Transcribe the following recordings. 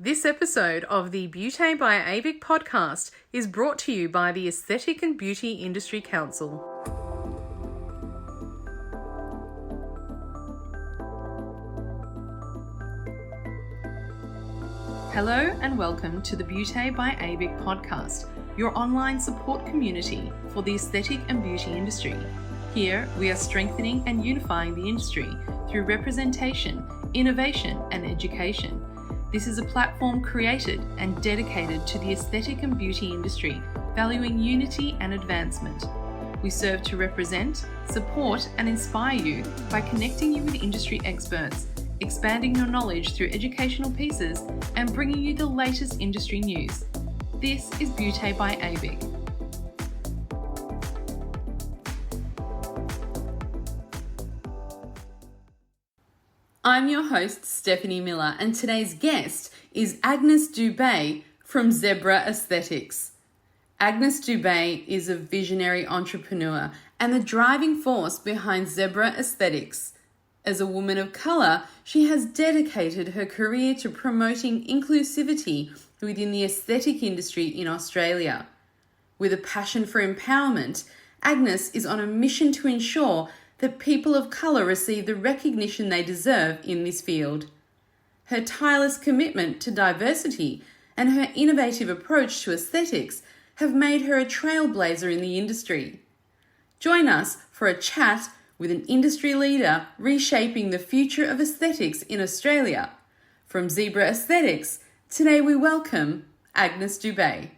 This episode of the Beauty by AVIC podcast is brought to you by the Aesthetic and Beauty Industry Council. Hello and welcome to the Beauty by AVIC podcast, your online support community for the aesthetic and beauty industry. Here, we are strengthening and unifying the industry through representation, innovation, and education. This is a platform created and dedicated to the aesthetic and beauty industry, valuing unity and advancement. We serve to represent, support, and inspire you by connecting you with industry experts, expanding your knowledge through educational pieces, and bringing you the latest industry news. This is Beauty by AVIC. I'm your host, Stephanie Miller, and today's guest is Agnes Dube from Zebra Aesthetics. Agnes Dube is a visionary entrepreneur and the driving force behind Zebra Aesthetics. As a woman of colour, she has dedicated her career to promoting inclusivity within the aesthetic industry in Australia. With a passion for empowerment, Agnes is on a mission to ensure that people of colour receive the recognition they deserve in this field. Her tireless commitment to diversity and her innovative approach to aesthetics have made her a trailblazer in the industry. Join us for a chat with an industry leader reshaping the future of aesthetics in Australia. From Zebra Aesthetics, today we welcome Agnes Dube.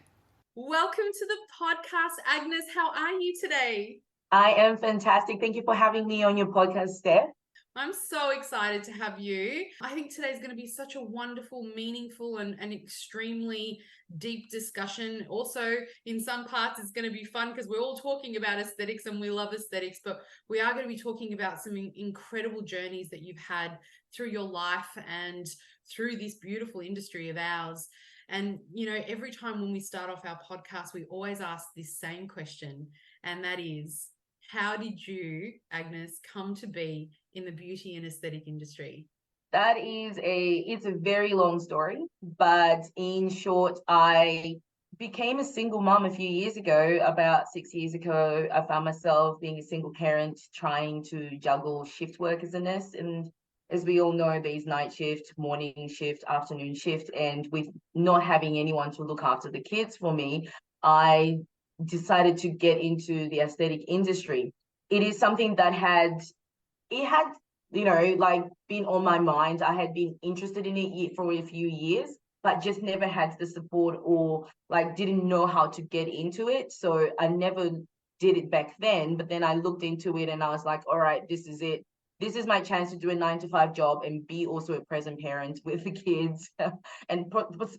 Welcome to the podcast, Agnes. How are you today? I am fantastic. Thank you for having me on your podcast, Steph. I'm so excited to have you. I think today's going to be such a wonderful, meaningful, and extremely deep discussion. Also, in some parts, it's going to be fun because we're all talking about aesthetics and we love aesthetics, but we are going to be talking about some incredible journeys that you've had through your life and through this beautiful industry of ours. And, you know, every time when we start off our podcast, we always ask this same question, and that is, how did you, Agnes, come to be in the beauty and aesthetic industry? It's a very long story, but in short, I became a single mom a few years ago. About 6 years ago, I found myself being a single parent, trying to juggle shift work as a nurse. And as we all know, there's night shift, morning shift, afternoon shift, and with not having anyone to look after the kids for me, I decided to get into the aesthetic industry. It is something that had been on my mind. I had been interested in it for a few years, but just never had the support or didn't know how to get into it. So I never did it back then, but then I looked into it and I was like, all right, this is it. This is my chance to do a 9-to-5 job and be also a present parent with the kids and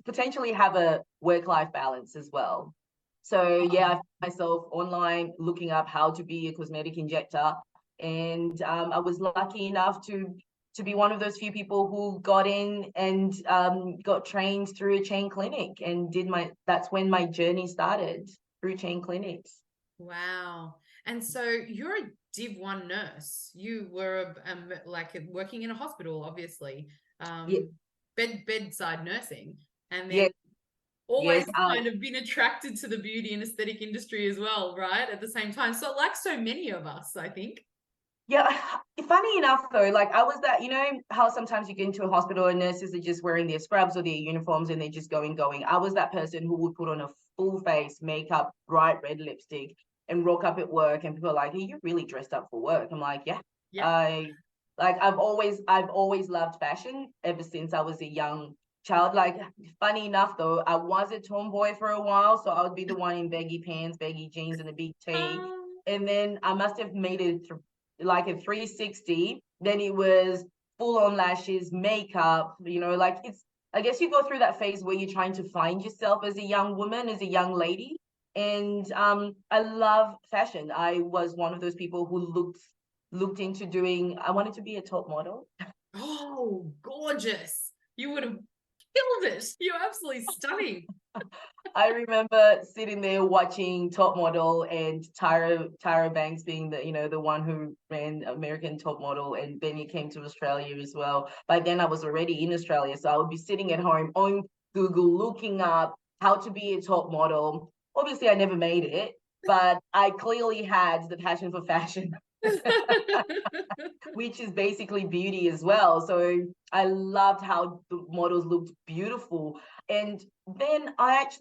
potentially have a work-life balance as well. So yeah, I found myself online looking up how to be a cosmetic injector, and I was lucky enough to be one of those few people who got in and got trained through a chain clinic and that's when my journey started, through chain clinics. Wow. And so you're a Div 1 nurse. You were working in a hospital, obviously, bedside nursing, and then always kind of been attracted to the beauty and aesthetic industry as well, right? At the same time. So like so many of us, I think. Yeah, funny enough though, I was that, you know how sometimes you get into a hospital and nurses are just wearing their scrubs or their uniforms and they're just going. I was that person who would put on a full face makeup, bright red lipstick, and rock up at work, and people are like, "Are you really dressed up for work?" I'm like, yeah. I've always loved fashion ever since I was a young child. Funny enough though, I was a tomboy for a while, so I would be the one in baggy pants, baggy jeans, and a big tee. And then I must have made it a 360. Then it was full on lashes, makeup, I guess you go through that phase where you're trying to find yourself as a young woman, as a young lady. And I love fashion. I was one of those people who looked into I wanted to be a top model. Oh, gorgeous. You would have killed it. You're absolutely stunning. I remember sitting there watching Top Model and Tyra Banks being the one who ran American Top Model, and then he came to Australia as well. By then I was already in Australia, so I would be sitting at home on Google looking up how to be a top model. Obviously, I never made it, but I clearly had the passion for fashion, which is basically beauty as well. So I loved how the models looked beautiful. And then at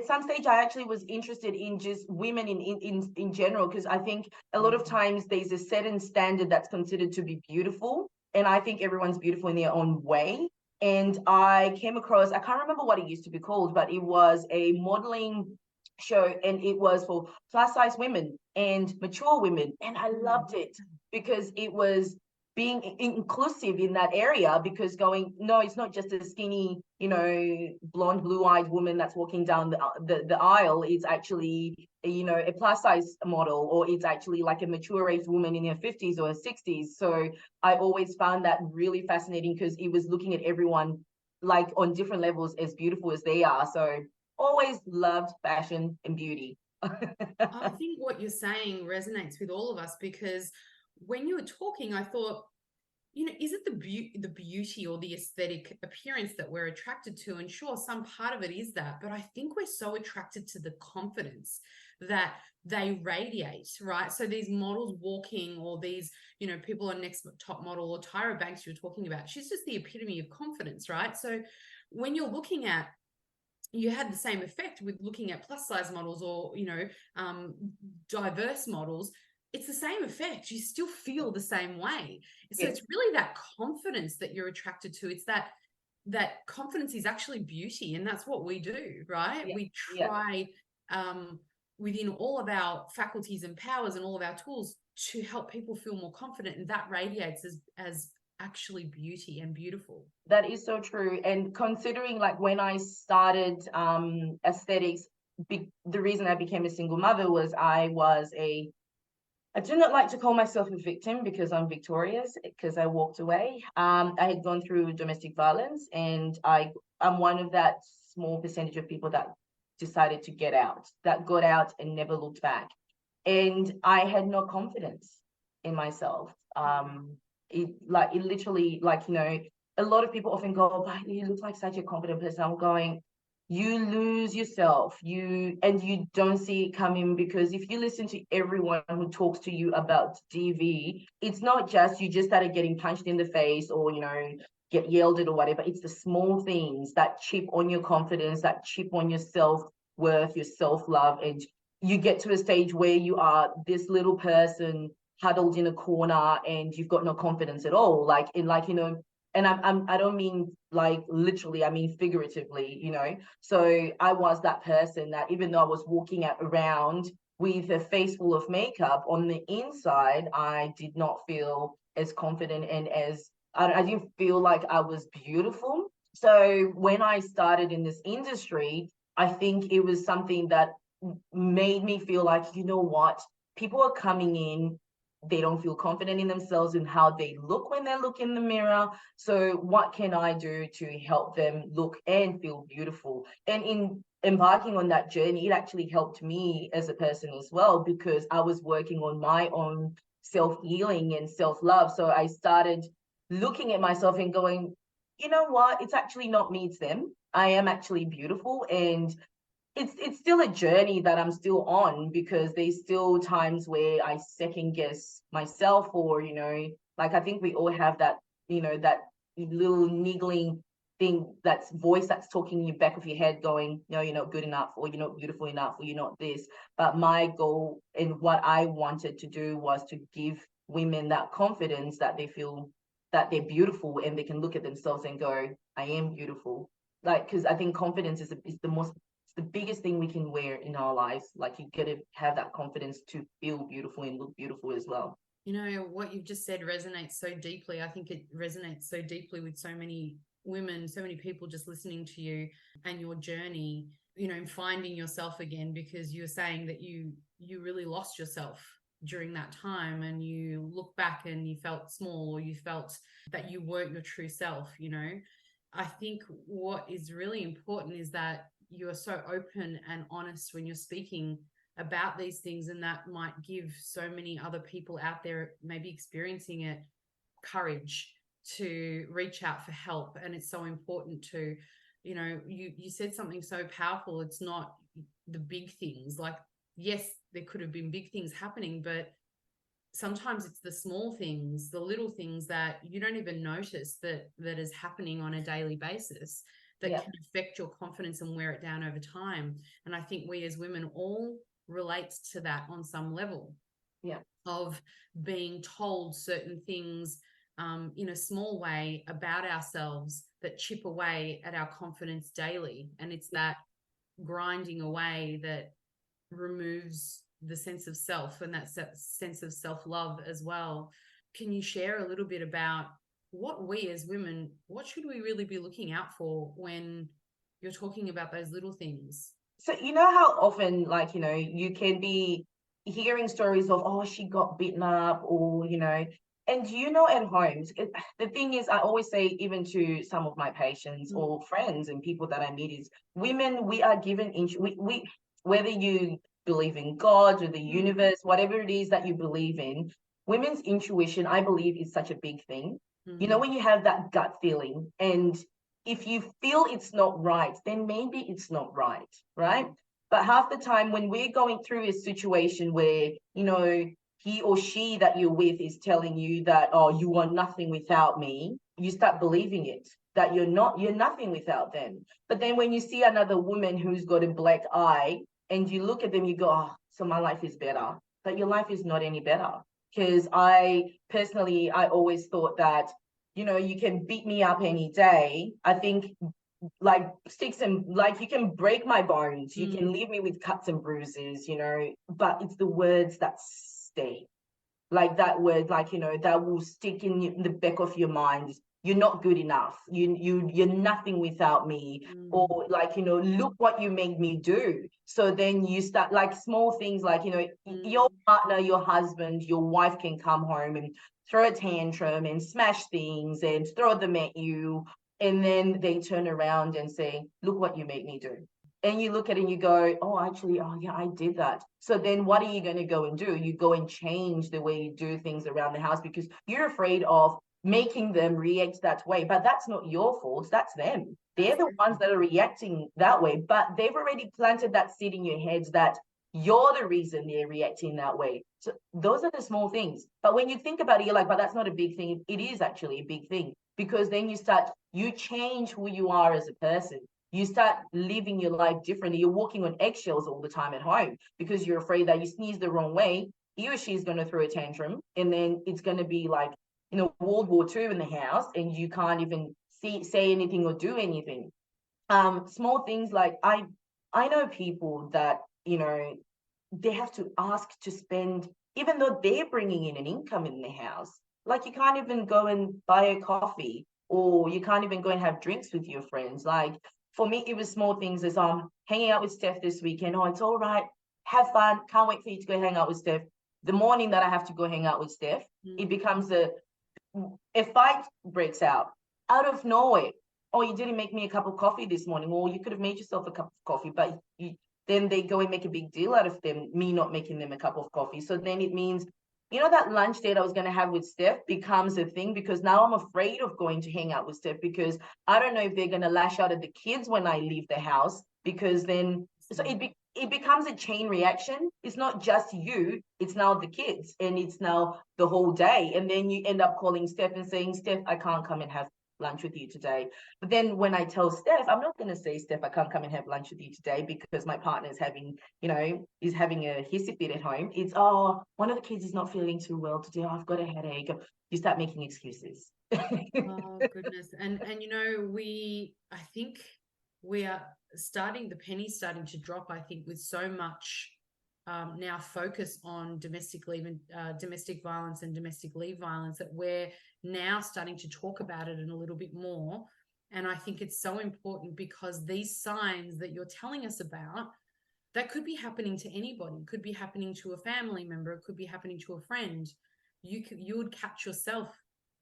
some stage, I actually was interested in just women in general, because I think a lot of times there's a certain standard that's considered to be beautiful. And I think everyone's beautiful in their own way. And I came across, I can't remember what it used to be called, but it was a modeling show, and it was for plus size women and mature women. And I loved it because it was being inclusive in that area, because going, no, it's not just a skinny, blonde, blue-eyed woman that's walking down the aisle. It's actually, a plus size model, or it's actually like a mature age woman in her 50s or her 60s. So I always found that really fascinating, because it was looking at everyone like on different levels as beautiful as they are. So always loved fashion and beauty. I think what you're saying resonates with all of us, because when you were talking, I thought, is it the beauty or the aesthetic appearance that we're attracted to? And sure, some part of it is that, but I think we're so attracted to the confidence that they radiate, right? So these models walking, or these, people on Next Top Model, or Tyra Banks you're talking about, she's just the epitome of confidence, right? So when you're looking at, you had the same effect with looking at plus size models, or diverse models. It's the same effect. You still feel the same way. So it's really that confidence that you're attracted to. It's that confidence is actually beauty, and that's what we do, right? We try within all of our faculties and powers and all of our tools to help people feel more confident, and that radiates as actually beauty and beautiful. That is so true. And considering, like, when I started aesthetics, the reason I became a single mother was I do not like to call myself a victim, because I'm victorious, because I walked away. I had gone through domestic violence, and I'm one of that small percentage of people that decided to that got out and never looked back. And I had no confidence in myself. It literally, a lot of people often go, oh, but you look like such a confident person. I'm going, you lose yourself, and you don't see it coming, because if you listen to everyone who talks to you about DV, it's not just you just started getting punched in the face, or get yelled at or whatever. It's the small things that chip on your confidence, that chip on your self-worth, your self-love, and you get to a stage where you are this little person huddled in a corner, and you've got no confidence at all, and I don't mean like literally, I mean figuratively, So I was that person that, even though I was walking around with a face full of makeup, on the inside, I did not feel as confident, and I didn't feel like I was beautiful. So when I started in this industry, I think it was something that made me feel like, you know what, people are coming in, they don't feel confident in themselves and how they look when they look in the mirror. So what can I do to help them look and feel beautiful? And in embarking on that journey, it actually helped me as a person as well, because I was working on my own self-healing and self-love. So I started looking at myself and going, you know what, it's actually not me, it's them. I am actually beautiful. And it's still a journey that I'm still on, because there's still times where I second guess myself, or I think we all have that, that little niggling thing, that's voice that's talking in the back of your head going, no, you're not good enough, or you're not beautiful enough, or you're not this. But my goal and what I wanted to do was to give women that confidence, that they feel that they're beautiful, and they can look at themselves and go, I am beautiful. Because I think confidence is the biggest thing we can wear in our lives. Like, you got to have that confidence to feel beautiful and look beautiful as well. What you've just said resonates so deeply. I think it resonates so deeply with so many women, so many people just listening to you and your journey, finding yourself again, because you're saying that you really lost yourself during that time, and you look back and you felt small, or you felt that you weren't your true self. I think what is really important is that you're so open and honest when you're speaking about these things, and that might give so many other people out there maybe experiencing it courage to reach out for help. And it's so important to, you said something so powerful. It's not the big things. Like, yes, there could have been big things happening, but sometimes it's the small things, the little things that you don't even notice that is happening on a daily basis that can affect your confidence and wear it down over time. And I think we as women all relate to that on some level of being told certain things in a small way about ourselves that chip away at our confidence daily. And it's that grinding away that removes the sense of self and that sense of self-love as well. Can you share a little bit about what we as women, what should we really be looking out for when you're talking about those little things? So you know how often, like, you can be hearing stories of, oh, she got beaten up, or, and at home, the thing is, I always say, even to some of my patients or friends and people that I meet, is women, we are given, we whether you believe in God or the universe, whatever it is that you believe in, women's intuition, I believe, is such a big thing. When you have that gut feeling, and if you feel it's not right, then maybe it's not right, right? But half the time when we're going through a situation where, he or she that you're with is telling you that, oh, you are nothing without me, you start believing it, that you're nothing without them. But then when you see another woman who's got a black eye and you look at them, you go, oh, so my life is better. But your life is not any better. Because I always thought that, you can beat me up any day. I think, like, sticks and, like, you can break my bones, you can leave me with cuts and bruises, but it's the words that stay. Like that word, like, that will stick in the back of your mind. You're not good enough. You're nothing without me. Or, like, look what you made me do. So then you start, like, small things, like, your partner, your husband, your wife can come home and throw a tantrum and smash things and throw them at you. And then they turn around and say, look what you made me do. And you look at it and you go, oh, actually, oh, yeah, I did that. So then what are you going to go and do? You go and change the way you do things around the house because you're afraid of making them react that way. But that's not your fault. That's them. They're the ones that are reacting that way. But they've already planted that seed in your heads that you're the reason they're reacting that way. So those are the small things. But when you think about it, you're like, but that's not a big thing. It is actually a big thing, because then you change who you are as a person. You start living your life differently. You're walking on eggshells all the time at home because you're afraid that you sneeze the wrong way, he or she's going to throw a tantrum, and then it's going to be like, World War II in the house, and you can't even say anything or do anything. Small things like, I know people that, they have to ask to spend, even though they're bringing in an income in the house. Like, you can't even go and buy a coffee, or you can't even go and have drinks with your friends. Like, for me, it was small things as hanging out with Steph this weekend. Oh, it's all right. Have fun. Can't wait for you to go hang out with Steph. The morning that I have to go hang out with Steph, it becomes a fight breaks out of nowhere. Oh, you didn't make me a cup of coffee this morning. Or you could have made yourself a cup of coffee, but then they go and make a big deal out of me not making them a cup of coffee. So then it means, that lunch date I was going to have with Steph becomes a thing, because now I'm afraid of going to hang out with Steph, because I don't know if they're going to lash out at the kids when I leave the house, because then, so it becomes a chain reaction. It's not just you, it's now the kids, and it's now the whole day. And then you end up calling Steph and saying, Steph, I can't come and have lunch with you today. But then when I tell Steph, I'm not going to say, Steph, I can't come and have lunch with you today because my partner is having a hissy fit at home. It's, oh, one of the kids is not feeling too well today. Oh, I've got a headache. You start making excuses. Oh, goodness. And I think we are the penny's starting to drop, I think, with so much now focus on domestic violence and domestic leave violence, that we're now starting to talk about it a little bit more. And I think it's so important, because these signs that you're telling us about, that could be happening to anybody. It could be happening to a family member. It could be happening to a friend. You would catch yourself,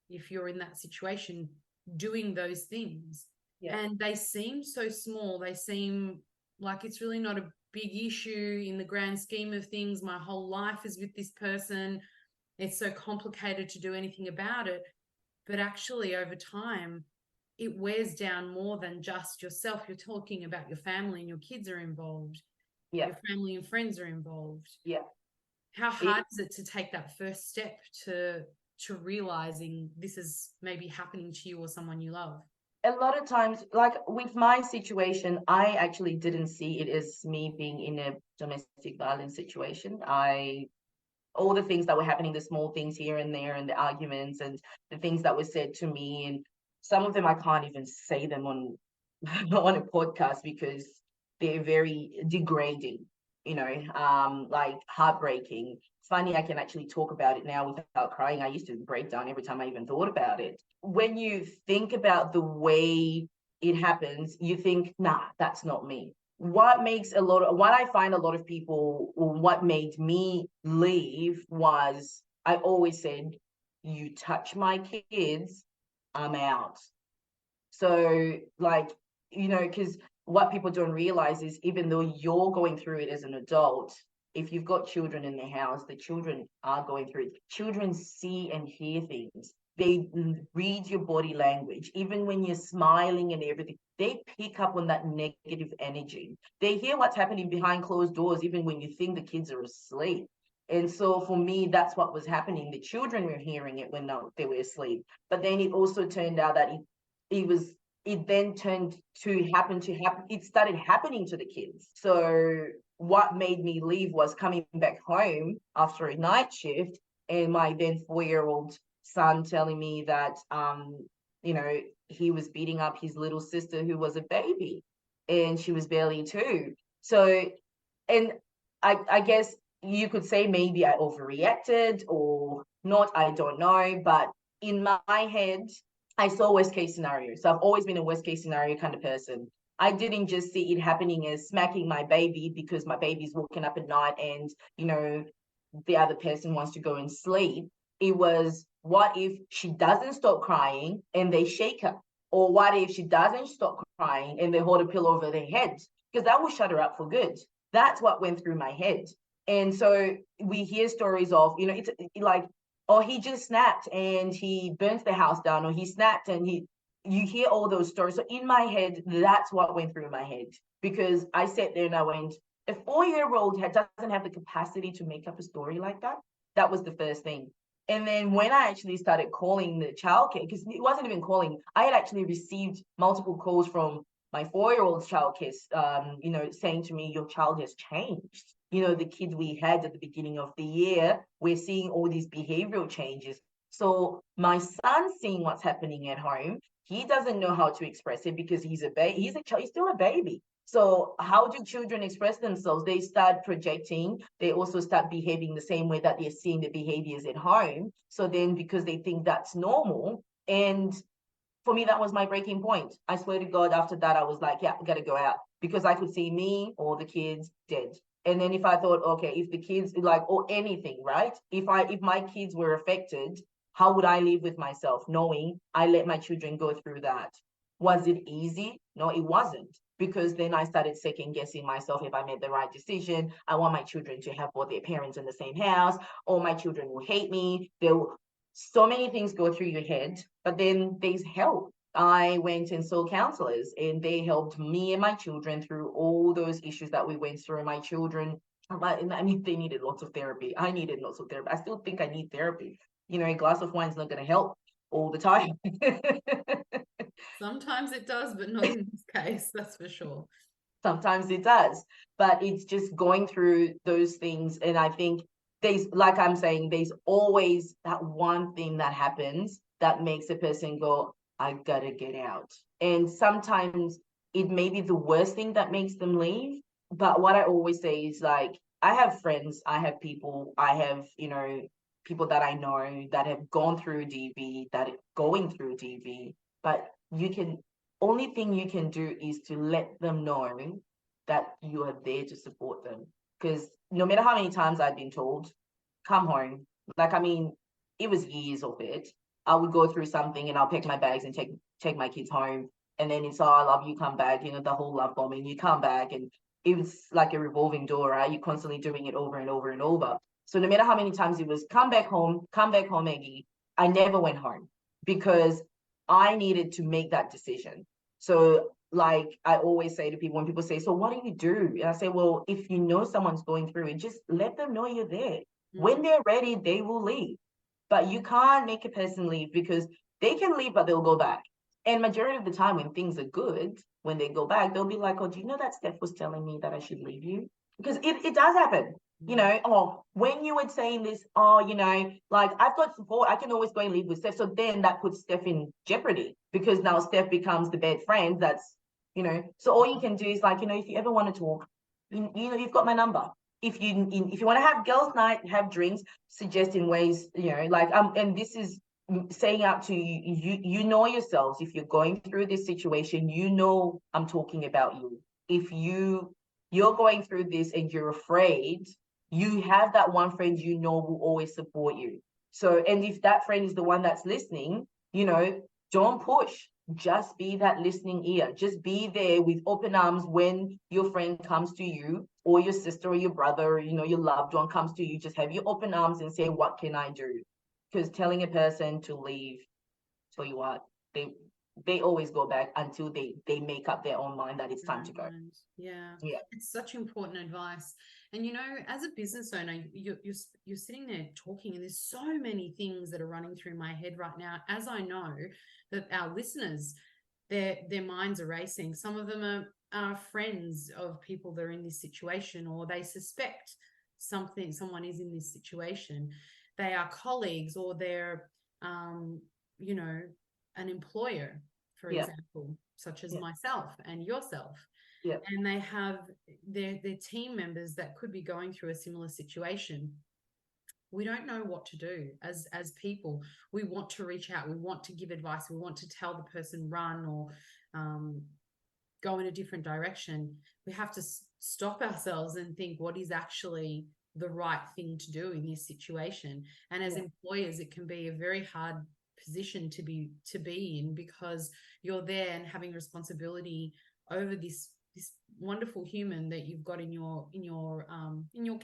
if you're in that situation, doing those things. Yeah. And they seem so small. They seem like it's really not a big issue in the grand scheme of things. My whole life is with this person. It's so complicated to do anything about it. But actually, over time, it wears down more than just yourself. You're talking about your family, and your kids are involved. Yeah. Your family and friends are involved. Yeah. How hard is it to take that first step to realizing this is maybe happening to you or someone you love? A lot of times, like with my situation, I actually didn't see it as me being in a domestic violence situation. All the things that were happening, the small things here and there, and the arguments and the things that were said to me, and some of them I can't even say them on on a podcast because they're very degrading, like heartbreaking. It's funny, I can actually talk about it now without crying. I used to break down every time I even thought about it. When you think about the way it happens, you think, nah, that's not me. What I find a lot of people, what made me leave was I always said, you touch my kids, I'm out. So, like, because what people don't realize is even though you're going through it as an adult, if you've got children in the house, the children are going through it. Children see and hear things. They read your body language. Even when you're smiling and everything, they pick up on that negative energy. They hear what's happening behind closed doors, even when you think the kids are asleep. And so for me, that's what was happening. The children were hearing it when they were asleep. But then it also turned out that it then turned to happen. It started happening to the kids. So what made me leave was coming back home after a night shift and my then 4-year-old son telling me that he was beating up his little sister who was a baby and she was barely 2. So, and I guess you could say maybe I overreacted or not, I don't know, but in my head I saw worst case scenario. So I've always been a worst case scenario kind of person. I didn't just see it happening as smacking my baby because my baby's walking up at night and, the other person wants to go and sleep. It was, what if she doesn't stop crying and they shake her? Or what if she doesn't stop crying and they hold a pillow over their head? Because that will shut her up for good. That's what went through my head. And so we hear stories of, it's like, oh, he just snapped and he burnt the house down, or he snapped and you hear all those stories. So in my head, that's what went through my head, because I sat there and I went, a 4-year-old doesn't have the capacity to make up a story like that. That was the first thing. And then when I actually started calling the childcare, because it wasn't even calling, I had actually received multiple calls from my 4-year-old's childcare, saying to me, your child has changed. The kids we had at the beginning of the year, we're seeing all these behavioral changes. So my son seeing what's happening at home, he doesn't know how to express it because he's still a baby. So how do children express themselves? They start projecting. They also start behaving the same way that they're seeing the behaviors at home. So then because they think that's normal. And for me, that was my breaking point. I swear to God, after that, I was like, yeah, I got to go out, because I could see me or the kids dead. And then if I thought, okay, if the kids or anything, right? If my kids were affected, how would I live with myself knowing I let my children go through that? Was it easy? No, it wasn't. Because then I started second guessing myself if I made the right decision. I want my children to have both their parents in the same house, or my children will hate me. So many things go through your head, but then there's help. I went and saw counselors and they helped me and my children through all those issues that we went through. My children, I mean, they needed lots of therapy. I needed lots of therapy. I still think I need therapy. A glass of wine is not going to help all the time. Sometimes it does, but not in this case, that's for sure. Sometimes it does, but it's just going through those things. And I think like I'm saying, there's always that one thing that happens that makes a person go, I gotta get out. And sometimes it may be the worst thing that makes them leave. But what I always say is, like, I have friends, I have people, I have, people that I know that have gone through DV, that are going through DV, but only thing you can do is to let them know that you are there to support them. Because no matter how many times I've been told, come home, it was years of it. I would go through something and I'll pack my bags and take my kids home. and then it's, oh, I love you, come back, the whole love bombing, you come back, and it's like a revolving door, right? You're constantly doing it over and over and over. So no matter how many times it was, come back home, Maggie, I never went home because I needed to make that decision. So like I always say to people, when people say, so what do you do? And I say, well, if you know someone's going through it, just let them know you're there. When they're ready, they will leave. But you can't make a person leave, because they can leave, but they'll go back. And majority of the time when things are good, when they go back, they'll be like, oh, do you know that Steph was telling me that I should leave you? Because it does happen. Oh, when you were saying this, oh, like I've got support, I can always go and leave with Steph. So then that puts Steph in jeopardy, because now Steph becomes the bad friend. So all you can do is like, if you ever want to talk, you've got my number. If you want to have girls' night, have drinks, suggest in ways, like, and this is saying out to you, you know yourselves. If you're going through this situation, I'm talking about you. If you're going through this and you're afraid, you have that one friend will always support you. So, and if that friend is the one that's listening, don't push. Just be that listening ear. Just be there with open arms when your friend comes to you, or your sister or your brother, or, your loved one comes to you. Just have your open arms and say, what can I do? Because telling a person to leave, tell you what, they always go back until they make up their own mind that it's time to go. Yeah. Yeah. It's such important advice. And as a business owner, you're sitting there talking, and there's so many things that are running through my head right now, as I know that our listeners, their minds are racing. Some of them are friends of people that are in this situation, or they suspect someone is in this situation. They are colleagues, or they're an employer, for example, such as myself and yourself. Yeah. And they have their team members that could be going through a similar situation. We don't know what to do as people. We want to reach out. We want to give advice. We want to tell the person run, or go in a different direction. We have to stop ourselves and think, what is actually the right thing to do in this situation? And as employers, it can be a very hard position to be in, because you're there and having responsibility over this wonderful human that you've got in your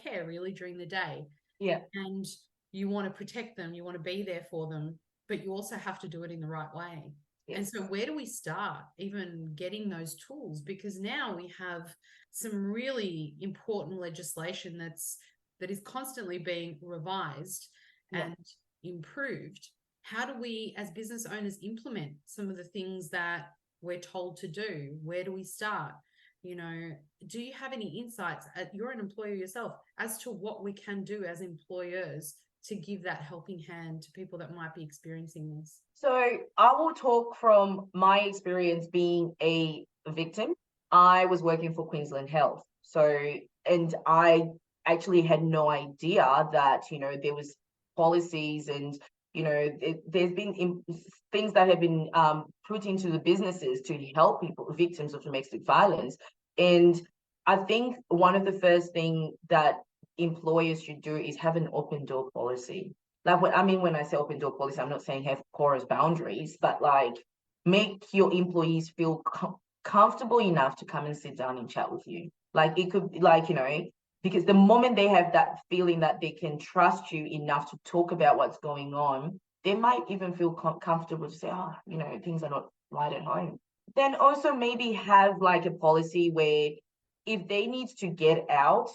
care, really, during the day. Yeah. And you want to protect them, you want to be there for them, but you also have to do it in the right way. Yes. And so where do we start even getting those tools? Because now we have some really important legislation that is constantly being revised and improved. How do we, as business owners, implement some of the things that we're told to do? Where do we start? Do you have any insights? You're an employer yourself, as to what we can do as employers to give that helping hand to people that might be experiencing this? So I will talk from my experience being a victim. I was working for Queensland Health. And I actually had no idea that, there was policies and, there's been things that have been put into the businesses to help people, victims of domestic violence. And I think one of the first things that employers should do is have an open door policy. Like, when I say open door policy, I'm not saying have porous boundaries, but like make your employees feel comfortable enough to come and sit down and chat with you. Like, it could be like, because the moment they have that feeling that they can trust you enough to talk about what's going on, they might even feel comfortable to say, oh, things are not right at home. Then also maybe have like a policy where if they need to get out,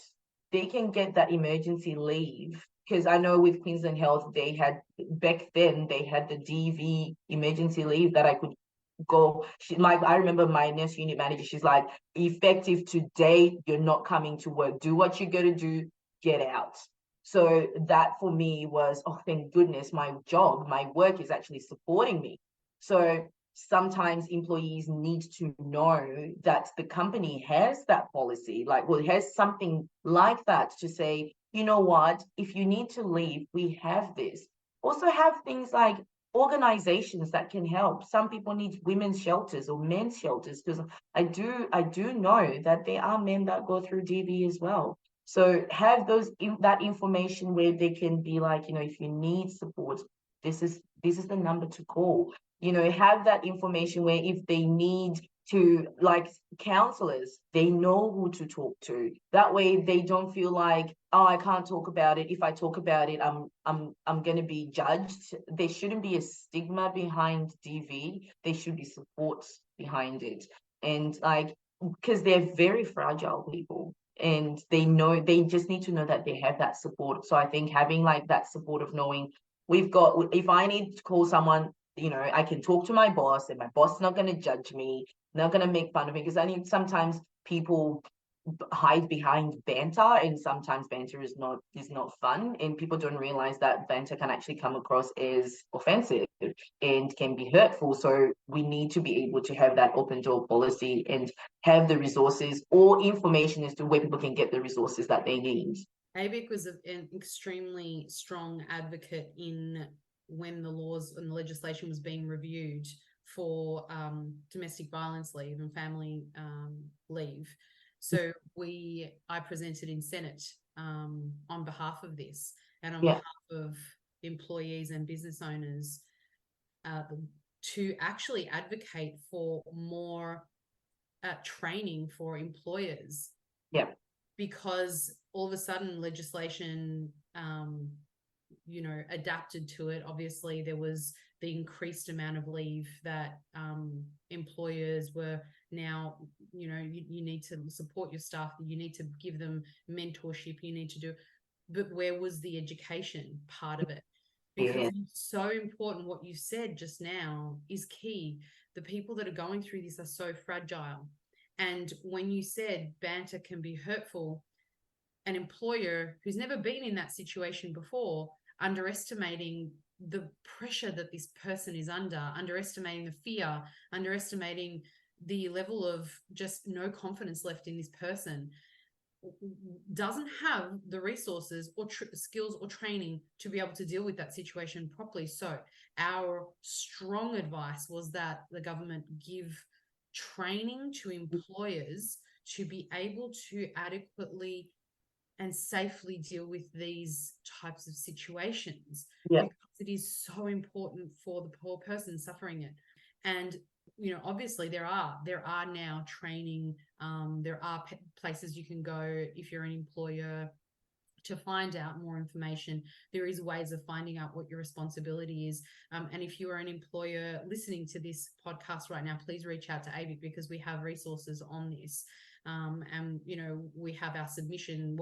they can get that emergency leave. Because I know with Queensland Health, back then they had the DV emergency leave that I could go. I remember my nurse unit manager, she's like, effective today, you're not coming to work. Do what you got to do, get out. So that for me was, oh, thank goodness, my work is actually supporting me. So sometimes employees need to know that the company has that policy, it has something like that to say, you know what, if you need to leave, we have this. Also have things like organizations that can help. Some people need women's shelters or men's shelters, because I do know that there are men that go through DV as well. So have that information where they can be like, if you need support, this is the number to call. have that information where if they need to, like counselors, they know who to talk to. That way they don't feel like, oh, I can't talk about it. If I talk about it, I'm gonna be judged. There shouldn't be a stigma behind DV. There should be support behind it. And like, because they're very fragile people, and they just need to know that they have that support. So I think having like that support of knowing we've got, if I need to call someone, I can talk to my boss, and my boss is not going to judge me, not going to make fun of me, because I think sometimes people hide behind banter, and sometimes banter is not fun, and people don't realize that banter can actually come across as offensive and can be hurtful. So we need to be able to have that open door policy and have the resources or information as to where people can get the resources that they need. ABIC was an extremely strong advocate in when the laws and the legislation was being reviewed for domestic violence leave and family leave. So I presented in Senate on behalf of this, and on behalf of employees and business owners to actually advocate for more training for employers. Yeah. Because all of a sudden legislation, adapted to it. Obviously, there was the increased amount of leave that employers were now, you need to support your staff, you need to give them mentorship, you need to do, but where was the education part of it? Because it's so important. What you said just now is key. The people that are going through this are so fragile. And when you said banter can be hurtful, an employer who's never been in that situation before, underestimating the pressure that this person is under, underestimating the fear, underestimating the level of just no confidence left in this person, doesn't have the resources or skills or training to be able to deal with that situation properly. So our strong advice was that the government give training to employers to be able to adequately and safely deal with these types of situations, because it is so important for the poor person suffering it. And obviously there are now training, there are places you can go if you're an employer to find out more information. There is ways of finding out what your responsibility is. And if you are an employer listening to this podcast right now, please reach out to ABIC, because we have resources on this. And we have our submission,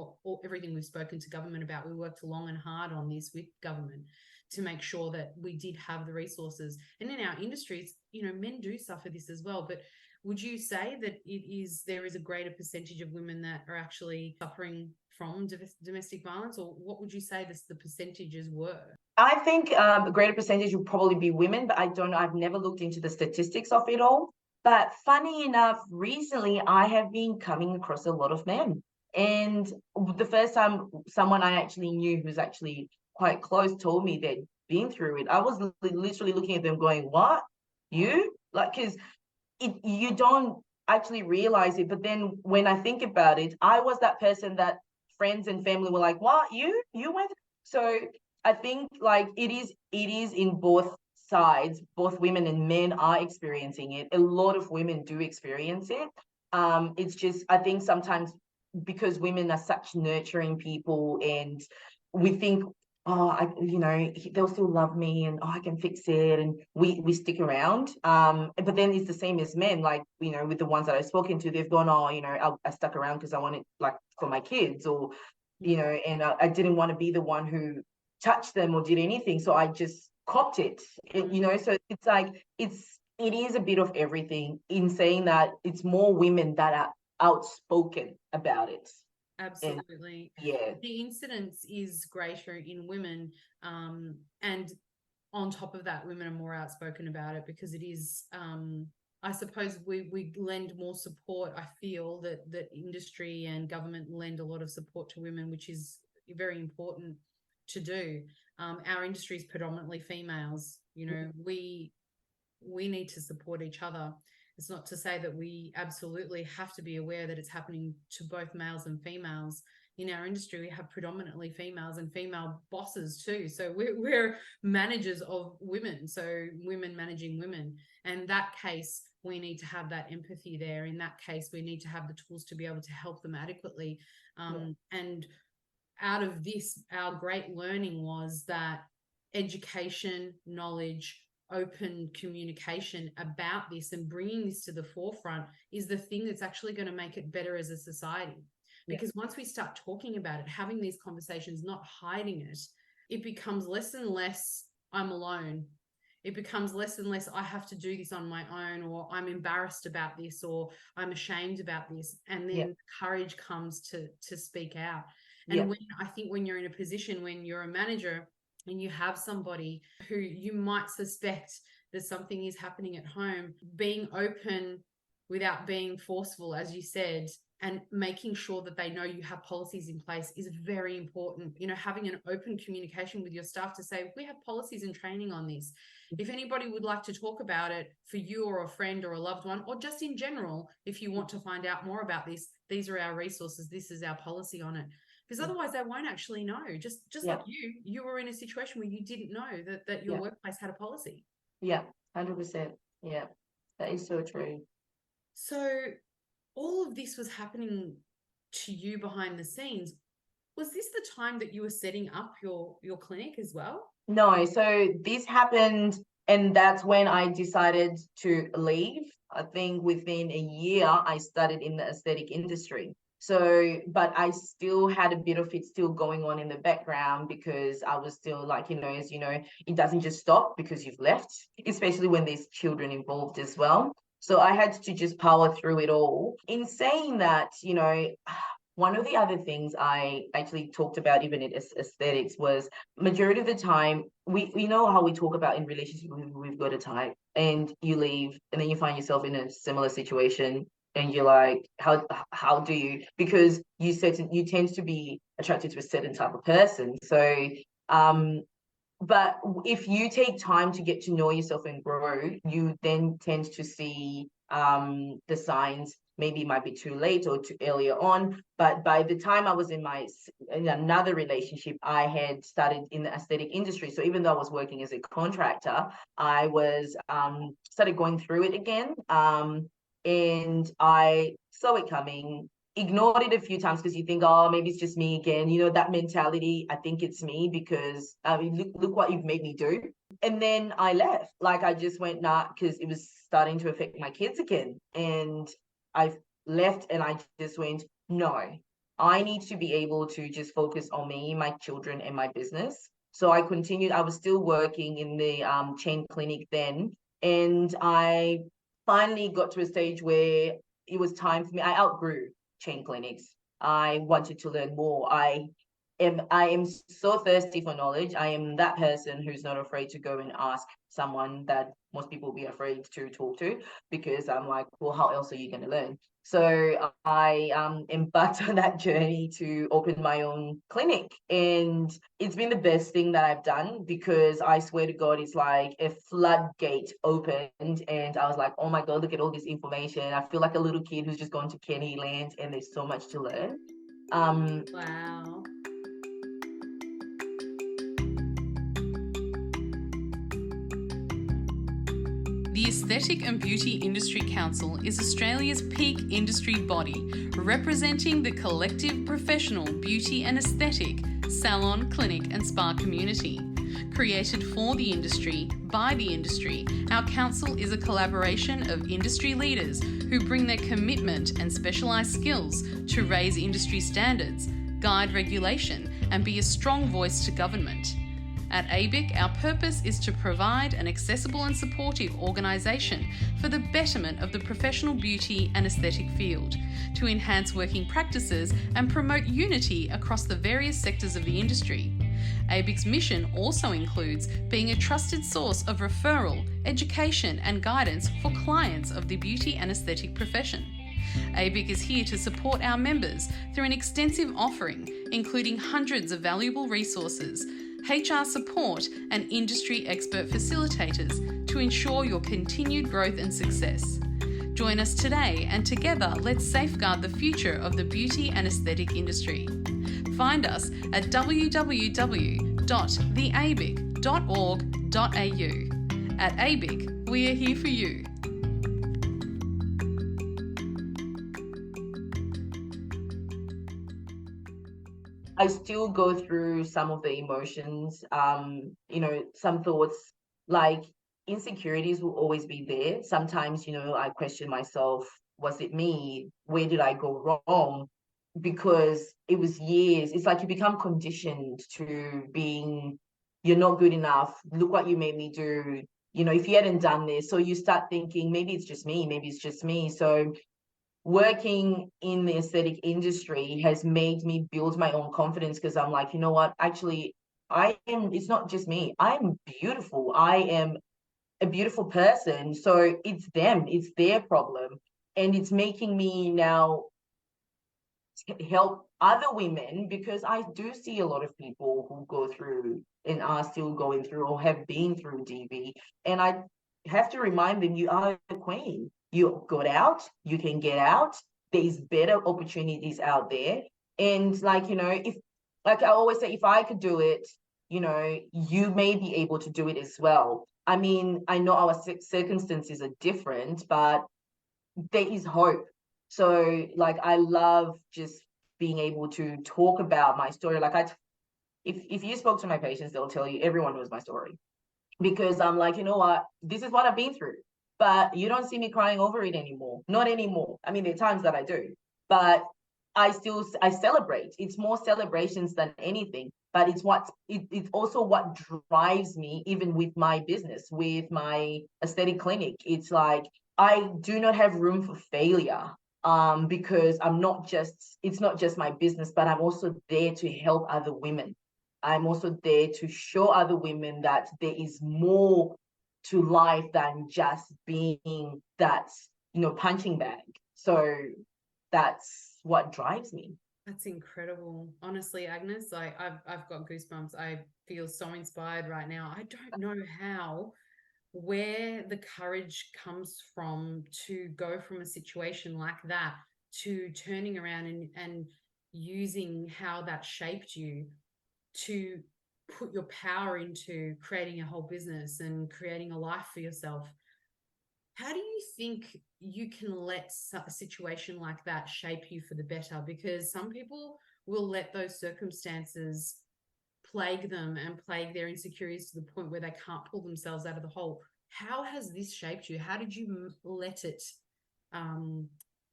everything we've spoken to government about. We worked long and hard on this with government to make sure that we did have the resources. And in our industries, men do suffer this as well. But would you say that there is a greater percentage of women that are actually suffering from domestic violence, or what would you say the percentages were? I think a greater percentage would probably be women, but I don't know. I've never looked into the statistics of it all. But funny enough, recently I have been coming across a lot of men. And the first time someone I actually knew who's actually quite close told me they'd been through it, I was literally looking at them going, what? You? Like, because you don't actually realize it. But then when I think about it, I was that person that friends and family were like, what? You went? So I think like it is in both sides. Both women and men are experiencing it. A lot of women do experience it. It's just, I think sometimes because women are such nurturing people, and we think, oh, they'll still love me, and I can fix it, and we stick around. But then it's the same as men, like, with the ones that I've spoken to, they've gone, oh, I stuck around because I want it, like, for my kids, or, and I didn't want to be the one who touched them or did anything, so I just copped it. So it's like it is a bit of everything, in saying that it's more women that are outspoken about it. Absolutely. And, the incidence is greater in women, and on top of that, women are more outspoken about it, because it is I suppose we lend more support. I feel that industry and government lend a lot of support to women, which is very important to do. Our industry is predominantly females. We need to support each other. It's not to say that we absolutely have to be aware that it's happening to both males and females. in our industry, we have predominantly females and female bosses too. So we're managers of women, so women managing women. And in that case, we need to have that empathy there. In that case, we need to have the tools to be able to help them adequately. And out of this, our great learning was that education, knowledge, open communication about this and bringing this to the forefront is the thing that's actually going to make it better as a society. Because once we start talking about it, having these conversations, not hiding it, it becomes less and less, I'm alone. It becomes less and less, I have to do this on my own, or I'm embarrassed about this, or I'm ashamed about this. And then courage comes to speak out. And I think when you're in a position, when you're a manager and you have somebody who you might suspect that something is happening at home, being open without being forceful, as you said, and making sure that they know you have policies in place is very important. You know, having an open communication with your staff to say, we have policies and training on this. If anybody would like to talk about it for you or a friend or a loved one, or just in general, if you want to find out more about this, these are our resources. This is our policy on it. Because otherwise they won't actually know. Just like you were in a situation where you didn't know that your workplace had a policy. Yeah, 100%. Yeah, that is so true. So all of this was happening to you behind the scenes. Was this the time that you were setting up your clinic as well? No, so this happened, and that's when I decided to leave. I think within a year, I started in the aesthetic industry. So, but I still had a bit of it still going on in the background because I was still like, as you know, it doesn't just stop because you've left, especially when there's children involved as well. So I had to just power through it all. In saying that, one of the other things I actually talked about even in aesthetics was majority of the time, we know how we talk about in relationships, we've got a type and you leave and then you find yourself in a similar situation and you're like, how do you, because you tend to be attracted to a certain type of person. So, but if you take time to get to know yourself and grow, you then tend to see the signs. Maybe it might be too late or too earlier on. But by the time I was in another relationship, I had started in the aesthetic industry. So even though I was working as a contractor, I was started going through it again. And I saw it coming, ignored it a few times because you think, oh, maybe it's just me again. That mentality, I think it's me because look what you've made me do. And then I left. Like I just went, nah, because it was starting to affect my kids again. And I left and I just went, no, I need to be able to just focus on me, my children and my business. So I continued. I was still working in the chain clinic then. And I finally got to a stage where it was time for me. I outgrew chain clinics. I wanted to learn more. I am so thirsty for knowledge. I am that person who's not afraid to go and ask someone that most people will be afraid to talk to, because I'm like, well, how else are you going to learn? So I embarked on that journey to open my own clinic, and it's been the best thing that I've done, because I swear to God, it's like a floodgate opened, and I was like, oh my God, look at all this information. I feel like a little kid who's just gone to Kennyland, and there's so much to learn. Wow. The Aesthetic and Beauty Industry Council is Australia's peak industry body, representing the collective professional beauty and aesthetic, salon, clinic and spa community. Created for the industry, by the industry, our council is a collaboration of industry leaders who bring their commitment and specialised skills to raise industry standards, guide regulation and be a strong voice to government. At ABIC, our purpose is to provide an accessible and supportive organisation for the betterment of the professional beauty and aesthetic field, to enhance working practices and promote unity across the various sectors of the industry. ABIC's mission also includes being a trusted source of referral, education and guidance for clients of the beauty and aesthetic profession. ABIC is here to support our members through an extensive offering, including hundreds of valuable resources, HR support and industry expert facilitators to ensure your continued growth and success. Join us today and together let's safeguard the future of the beauty and aesthetic industry. Find us at www.theabic.org.au. At ABIC, we are here for you. I still go through some of the emotions, some thoughts like insecurities will always be there. Sometimes, I question myself, was it me? Where did I go wrong? Because it was years. It's like you become conditioned to being, you're not good enough. Look what you made me do. If you hadn't done this, so you start thinking, maybe it's just me, maybe it's just me. So working in the aesthetic industry has made me build my own confidence, because I'm like, you know what, actually, it's not just me. I'm beautiful. I am a beautiful person. So it's them, it's their problem. And it's making me now help other women, because I do see a lot of people who go through and are still going through or have been through DV. And I have to remind them, you are a queen. You got out, you can get out. There's better opportunities out there. And if, like I always say, if I could do it, you may be able to do it as well. I mean, I know our circumstances are different, but there is hope. So I love just being able to talk about my story. If you spoke to my patients, they'll tell you everyone knows my story, because I'm like, you know what, this is what I've been through, but you don't see me crying over it anymore. Not anymore. I mean, there are times that I do, but I celebrate. It's more celebrations than anything, but it's also what drives me, even with my business, with my aesthetic clinic. It's like, I do not have room for failure, because it's not just my business, but I'm also there to help other women. I'm also there to show other women that there is more to life than just being that, punching bag. So that's what drives me. That's incredible. Honestly, Agnes, I've got goosebumps. I feel so inspired right now. I don't know where the courage comes from to go from a situation like that to turning around and using how that shaped you to put your power into creating a whole business and creating a life for yourself. How do you think you can let a situation like that shape you for the better? Because some people will let those circumstances plague them and plague their insecurities to the point where they can't pull themselves out of the hole. How has this shaped you? How did you let it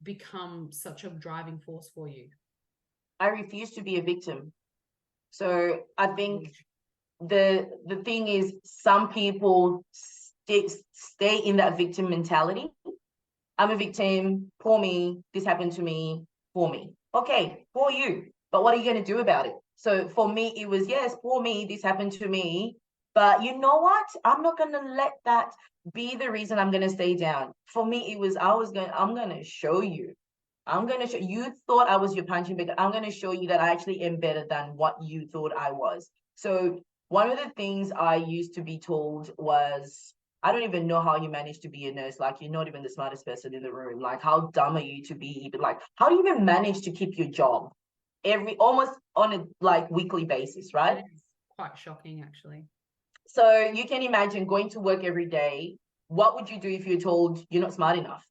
become such a driving force for you? I refuse to be a victim. So I think the thing is, some people stay in that victim mentality. I'm a victim, poor me, this happened to me, poor me. Okay, poor you, but what are you going to do about it? So for me, it was, yes, poor me, this happened to me, but you know what? I'm not going to let that be the reason I'm going to stay down. For me, it was, I'm going to show you. You thought I was your punching bag. I'm going to show you that I actually am better than what you thought I was. So one of the things I used to be told was, I don't even know how you manage to be a nurse. Like, you're not even the smartest person in the room. Like, how dumb are you to be even, like, how do you even manage to keep your job almost on a weekly basis, right? It's quite shocking, actually. So you can imagine going to work every day. What would you do if you're told you're not smart enough?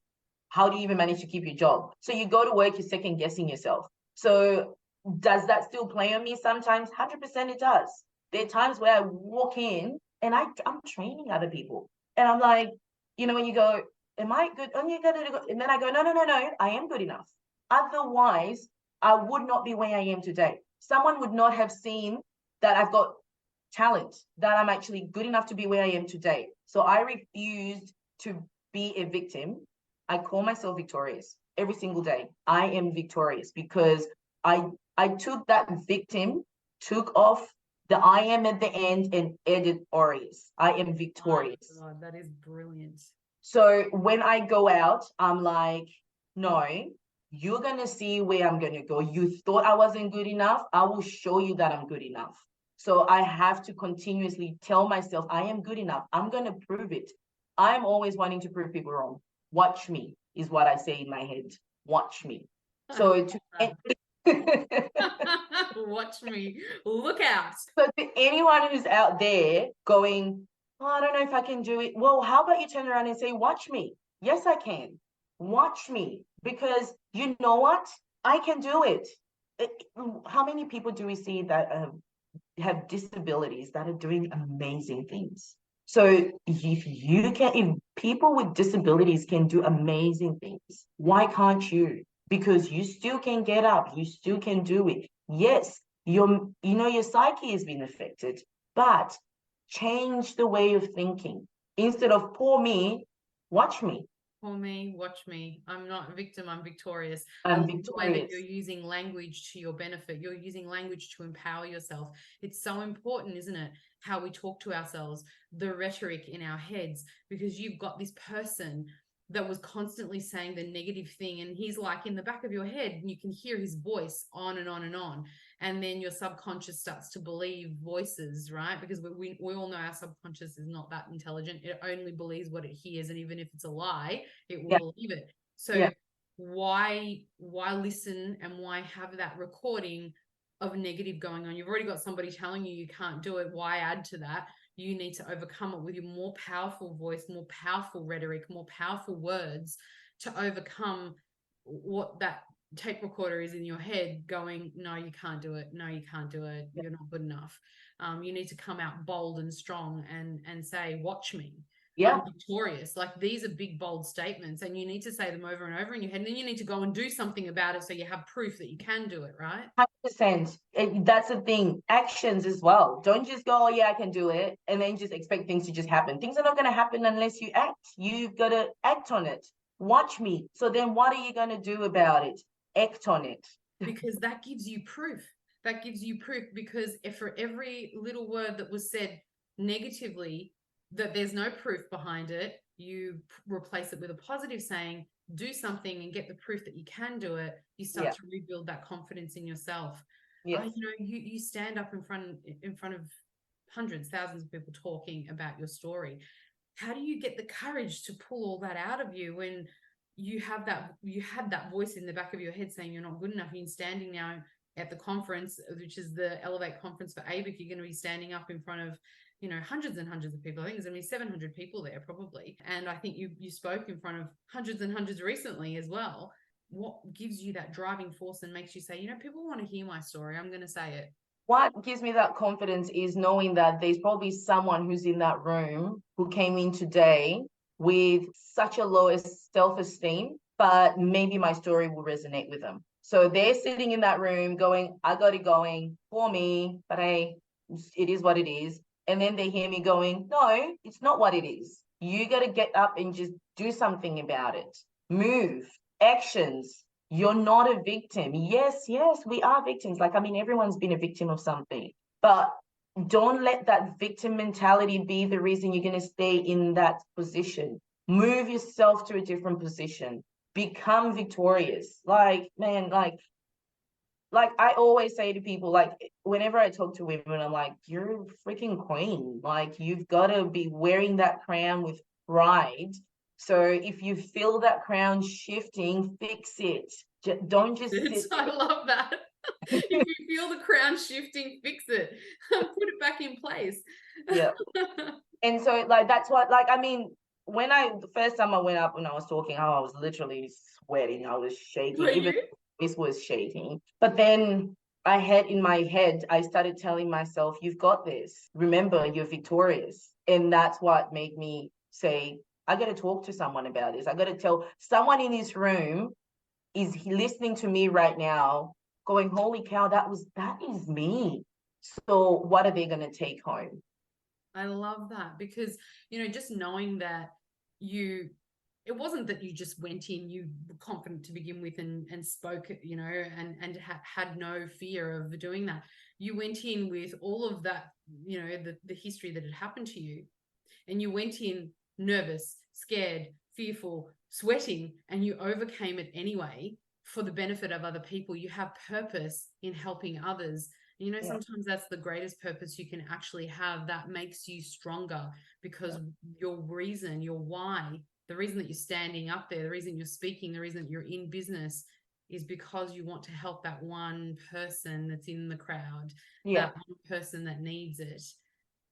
How do you even manage to keep your job? So you go to work, you're second guessing yourself. So does that still play on me sometimes? 100% it does. There are times where I walk in and I'm training other people. And I'm like, when you go, am I good? And then I go, no, I am good enough. Otherwise, I would not be where I am today. Someone would not have seen that I've got talent, that I'm actually good enough to be where I am today. So I refused to be a victim. I call myself victorious every single day. I am victorious because I took that victim, took off the I am at the end and added aureus. I am victorious. Oh, that is brilliant. So when I go out, I'm like, no, you're going to see where I'm going to go. You thought I wasn't good enough. I will show you that I'm good enough. So I have to continuously tell myself I am good enough. I'm going to prove it. I'm always wanting to prove people wrong. Watch me is what I say in my head. Watch me. So Watch me. Look out. So to anyone who's out there going, oh, I don't know if I can do it. Well, how about you turn around and say, watch me. Yes, I can. Watch me. Because you know what? I can do it. How many people do we see that have disabilities that are doing amazing things? So if people with disabilities can do amazing things, why can't you? Because you still can get up, you still can do it. Yes, your psyche has been affected, but change the way of thinking. Instead of poor me, watch me. For me, watch me. I'm not a victim, I'm victorious. I I'm love the way that victorious. you're using language to your benefit. You're using language to empower yourself. It's so important, isn't it? How we talk to ourselves, the rhetoric in our heads, because you've got this person that was constantly saying the negative thing, and he's like in the back of your head, and you can hear his voice on and on and on. And then your subconscious starts to believe voices, right? Because we all know our subconscious is not that intelligent. It only believes what it hears, and even if it's a lie, it will Yeah. believe it. So Yeah. why listen and why have that recording of negative going on? You've already got somebody telling you can't do it. Why add to that? You need to overcome it with your more powerful voice, more powerful rhetoric, more powerful words to overcome what that tape recorder is in your head going, no, you can't do it. No, you can't do it. You're not good enough. You need to come out bold and strong and say, watch me. Yeah. I'm victorious. Like, these are big, bold statements, and you need to say them over and over in your head. And then you need to go and do something about it so you have proof that you can do it, right? 100%. That's the thing. Actions as well. Don't just go, oh, yeah, I can do it, and then just expect things to just happen. Things are not going to happen unless you act. You've got to act on it. Watch me. So then what are you going to do about it? Act on it. Because that gives you proof. That gives you proof, because if for every little word that was said negatively, that there's no proof behind it, you replace it with a positive saying, do something and get the proof that you can do it. You start to rebuild that confidence in yourself. Yes. You stand up in front of hundreds, thousands of people talking about your story. How do you get the courage to pull all that out of you when you had that voice in the back of your head saying you're not good enough? You're standing now at the conference, which is the Elevate conference for ABIC. You're going to be standing up in front of hundreds and hundreds of people. I think there's going to be 700 people there probably, and I think you spoke in front of hundreds and hundreds recently as well. What gives you that driving force and makes you say, people want to hear my story, I'm going to say it? What gives me that confidence is knowing that there's probably someone who's in that room who came in today with such a low self-esteem, but maybe my story will resonate with them. So they're sitting in that room going, I got it going for me, but hey, it is what it is. And then they hear me going, no, it's not what it is. You got to get up and just do something about it. Move, actions. You're not a victim. Yes, we are victims. Everyone's been a victim of something. But don't let that victim mentality be the reason you're going to stay in that position. Move yourself to a different position. Become victorious. I always say to people, whenever I talk to women, I'm like, you're a freaking queen. You've got to be wearing that crown with pride. So if you feel that crown shifting, fix it. Don't just sit. I love that. If you feel the crown shifting, fix it. Put it back in place. Yeah. And so that's what, when the first time I went up when I was talking, I was literally sweating. I was shaking. Even this was shaking. But then in my head, I started telling myself, you've got this. Remember, you're victorious. And that's what made me say, I got to talk to someone about this. I got to tell someone in this room is listening to me right now going, holy cow, that is me. So what are they going to take home? I love that, because, just knowing that it wasn't that you just went in, you were confident to begin with and spoke, and had no fear of doing that. You went in with all of that, the history that had happened to you, and you went in nervous, scared, fearful, sweating, and you overcame it anyway for the benefit of other people. You have purpose in helping others. Sometimes that's the greatest purpose you can actually have. That makes you stronger, because your reason, your why, the reason that you're standing up there, the reason you're speaking, the reason that you're in business is because you want to help that one person that's in the crowd, Yeah. that one person that needs it.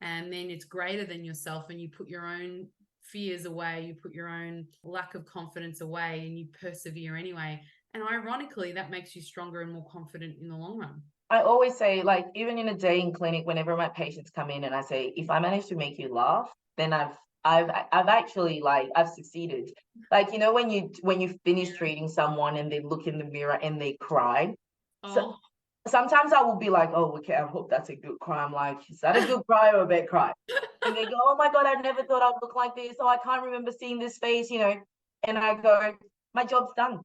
And then it's greater than yourself, and you put your own fears away, you put your own lack of confidence away, and you persevere anyway. And ironically, that makes you stronger and more confident in the long run. I always say, like, even in a day in clinic, whenever my patients come in and I say, if I manage to make you laugh, then I've actually, like, I've succeeded. Like, you know, when you finish treating someone and they look in the mirror and they cry. So Oh, sometimes I will be like, oh, okay, I hope that's a good cry. I'm like, is that a good cry or a bad cry? And they go, oh my God, I never thought I'd look like this. Oh, I can't remember seeing this face, you know. And I go, my job's done.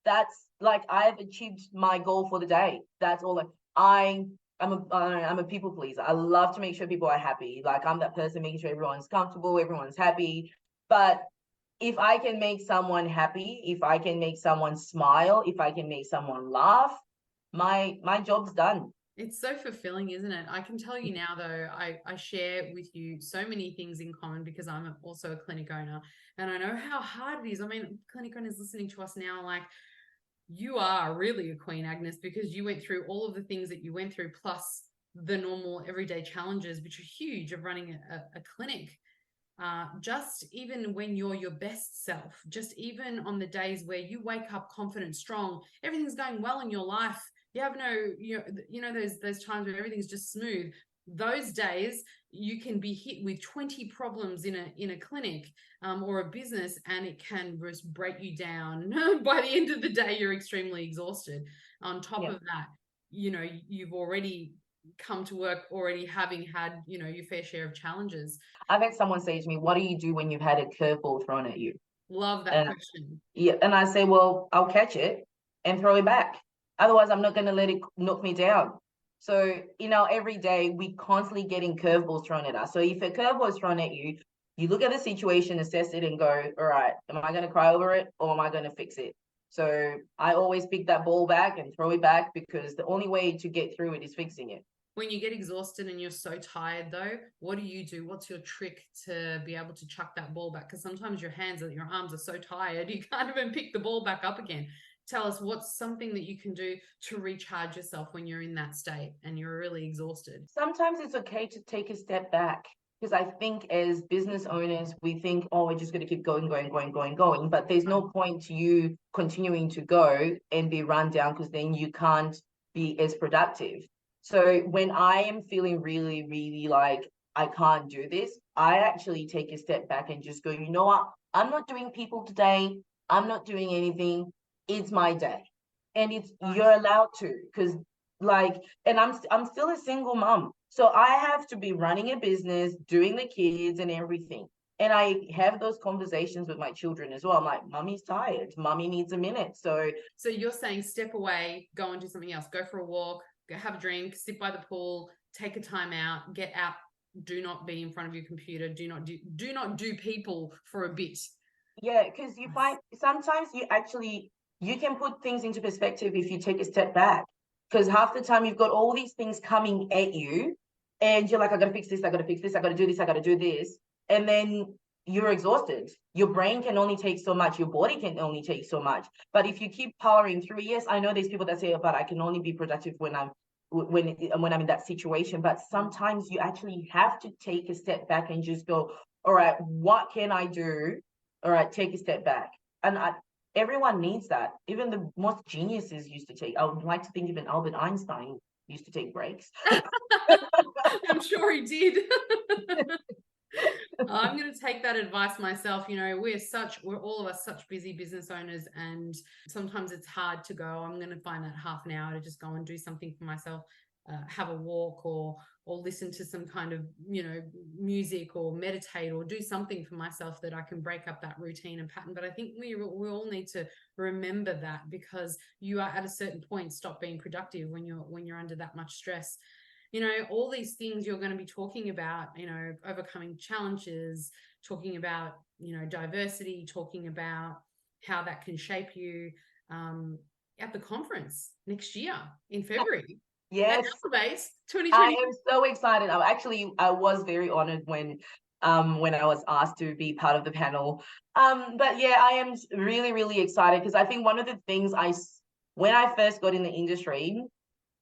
That's like, I've achieved my goal for the day. That's all. I'm a people pleaser. I love to make sure people are happy. Like, I'm that person making sure everyone's comfortable, everyone's happy. But if I can make someone happy, if I can make someone smile, if I can make someone laugh, my job's done. it's so fulfilling, isn't it? I can tell you now, though, I share with you so many things in common because I'm also a clinic owner, and I know how hard it is. I mean, clinic owners listening to us now, like, you are really a queen, Agnes, because you went through all of the things that you went through, plus the normal everyday challenges, which are huge, of running a clinic. Just even when you're your best self, just even on the days where you wake up confident, strong, everything's going well in your life. You have no, those times where everything's just smooth. Those days you can be hit with 20 problems in a clinic, or a business, and it can just break you down. By the end of the day, you're extremely exhausted. On top of that, you've already come to work already having had, your fair share of challenges. I've had someone say to me, what do you do when you've had a curveball thrown at you? Love that And question. yeah, and I say, well, I'll catch it and throw it back. Otherwise, I'm not going to let it knock me down. So, every day we constantly getting curveballs thrown at us. So if a curveball is thrown at you, you look at the situation, assess it, and go, all right, am I going to cry over it or am I going to fix it? So I always pick that ball back and throw it back, because the only way to get through it is fixing it. When you get exhausted and you're so tired, though, what do you do? What's your trick to be able to chuck that ball back? Because sometimes your arms are so tired, you can't even pick the ball back up again. Tell us, what's something that you can do to recharge yourself when you're in that state and you're really exhausted? Sometimes it's okay to take a step back, because I think as business owners, we think, oh, we're just going to keep going, going, going, going, going. But there's no point to you continuing to go and be run down, because then you can't be as productive. So when I am feeling really, really like I can't do this, I actually take a step back and just go, you know what? I'm not doing people today. I'm not doing anything. It's my day. And you're allowed to, because and I'm still a single mom. So I have to be running a business, doing the kids and everything. And I have those conversations with my children as well. I'm like, mommy's tired. Mommy needs a minute. So you're saying step away, go and do something else, go for a walk, go have a drink, sit by the pool, take a time out, get out. Do not be in front of your computer. Do not do people for a bit. yeah, because you find sometimes you can put things into perspective if you take a step back. Because half the time you've got all these things coming at you and you're like, I gotta fix this, I gotta fix this, I gotta do this, I gotta do this. And then you're exhausted. Your brain can only take so much, your body can only take so much. But if you keep powering through, yes, I know there's people that say, but I can only be productive when I'm in that situation. But sometimes you actually have to take a step back and just go, all right, what can I do? All right, take a step back. And everyone needs that. Even the most geniuses used to take. I would like to think even Albert Einstein used to take breaks. I'm sure he did. I'm going to take that advice myself. We're all of us such busy business owners, and sometimes it's hard to go, I'm going to find that half an hour to just go and do something for myself, have a walk, or listen to some kind of, music, or meditate, or do something for myself that I can break up that routine and pattern. But I think we all need to remember that, because you are at a certain point stop being productive when you're under that much stress. All these things you're going to be talking about, overcoming challenges, talking about, diversity, talking about how that can shape you, at the conference next year in February. Yes. Base 2020. I am so excited. I was very honored when I was asked to be part of the panel. But yeah, I am really, really excited, because I think one of the things when I first got in the industry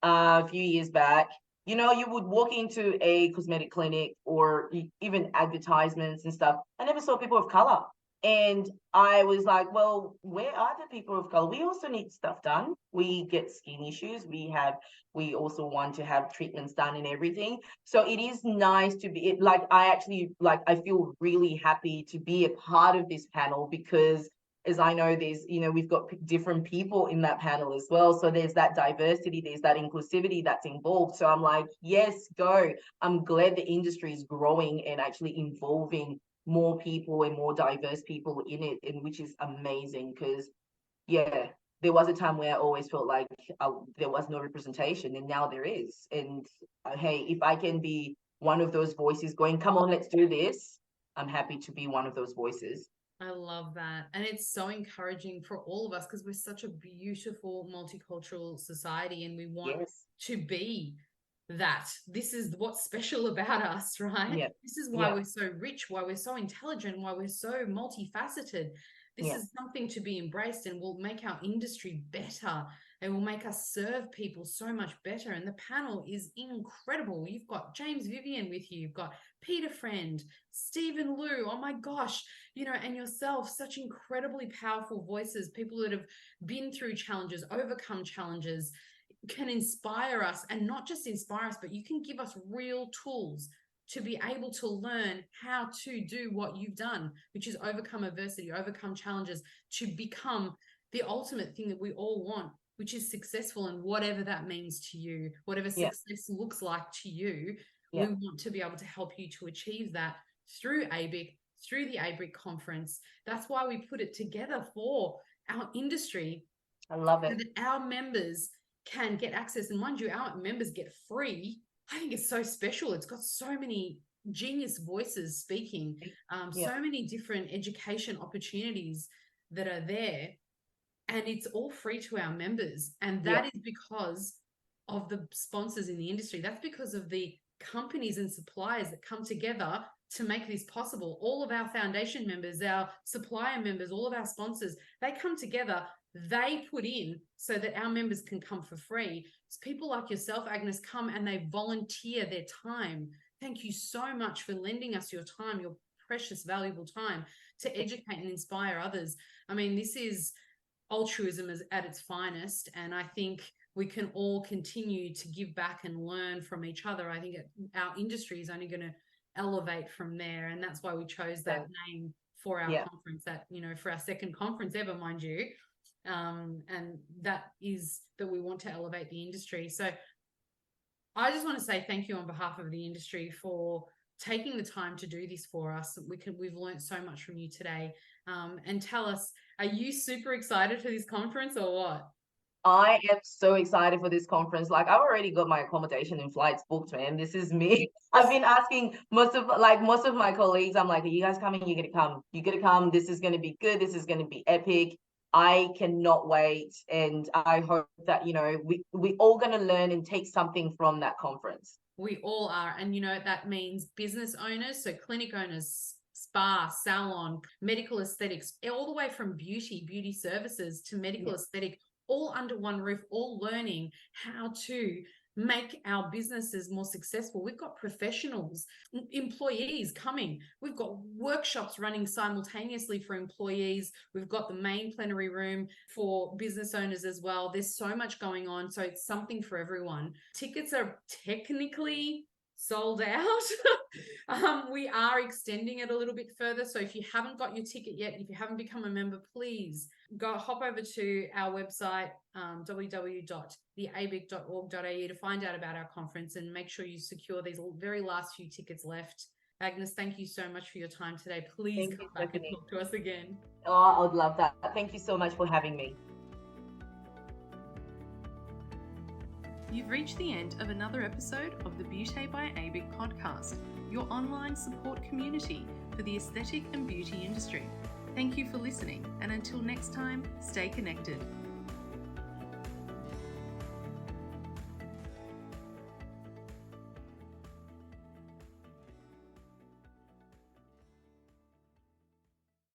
a few years back, you know, you would walk into a cosmetic clinic or even advertisements and stuff. I never saw people of color. And I was like, well, where are the people of color? We also need stuff done. We get skin issues. We also want to have treatments done and everything. So it is nice to be like, I feel really happy to be a part of this panel because as I know, there's, you know, we've got different people in that panel as well. So there's that diversity, there's that inclusivity that's involved. So I'm like, yes, go. I'm glad the industry is growing and actually involving more people and more diverse people in it, and which is amazing because, yeah, there was a time where I always felt like there was no representation, and now there is. And hey, if I can be one of those voices going, come on, let's do this, I'm happy to be one of those voices. I love that. And it's so encouraging for all of us because we're such a beautiful multicultural society and we want Yes. to be that. This is what's special about us, right? Yeah. This is why we're so rich, why we're so intelligent, why we're so multifaceted. This is something to be embraced and will make our industry better. It will make us serve people so much better. And the panel is incredible. You've got James Vivian with you. You've got Peter Friend, Stephen Liu. Oh my gosh, you know, and yourself, such incredibly powerful voices, people that have been through challenges, overcome challenges, can inspire us, and not just inspire us, but you can give us real tools to be able to learn how to do what you've done, which is overcome adversity, overcome challenges, to become the ultimate thing that we all want, which is successful in whatever that means to you, whatever success looks like to you. We want to be able to help you to achieve that through ABIC, through the ABIC conference. That's why we put it together for our industry. I love it. So that our members can get access. And mind you, our members get free. I think it's so special. It's got so many genius voices speaking, so many different education opportunities that are there. And it's all free to our members. And that is because of the sponsors in the industry. That's because of the companies and suppliers that come together to make this possible. All of our foundation members, our supplier members, all of our sponsors, they come together, they put in so that our members can come for free. So people like yourself, Agnes, come and they volunteer their time. Thank you so much for lending us your time, your precious, valuable time to educate and inspire others. I mean, this is altruism is at its finest, and I think we can all continue to give back and learn from each other. I think our industry is only going to elevate from there, and that's why we chose that name for our conference, that, you know, for our second conference ever, mind you, and that is that we want to elevate the industry. So I just want to say thank you on behalf of the industry for taking the time to do this for us. We've learned so much from you today. And tell us, are you super excited for this conference or what? I am so excited for this conference. Like, I've already got my accommodation and flights booked, man. This is me. I've been asking most of my colleagues, I'm like, are you guys coming? You're gonna come. You're gonna come. This is gonna be good. This is gonna be epic. I cannot wait. And I hope that, you know, we all gonna learn and take something from that conference. We all are. And, you know, that means business owners, so clinic owners, spa, salon, medical aesthetics, all the way from beauty services to medical aesthetic, all under one roof, all learning how to make our businesses more successful. We've got professionals, employees coming. We've got workshops running simultaneously for employees. We've got the main plenary room for business owners as well. There's so much going on. So it's something for everyone. Tickets are technically sold out. We are extending it a little bit further. So if you haven't got your ticket yet, if you haven't become a member, please hop over to our website, www.theabic.org.au, to find out about our conference and make sure you secure these very last few tickets left. Agnes, thank you so much for your time today. Please come back and talk to us again. Oh, I would love that. Thank you so much for having me. You've reached the end of another episode of the Beauty by ABIC podcast, your online support community for the aesthetic and beauty industry. Thank you for listening, and until next time, stay connected.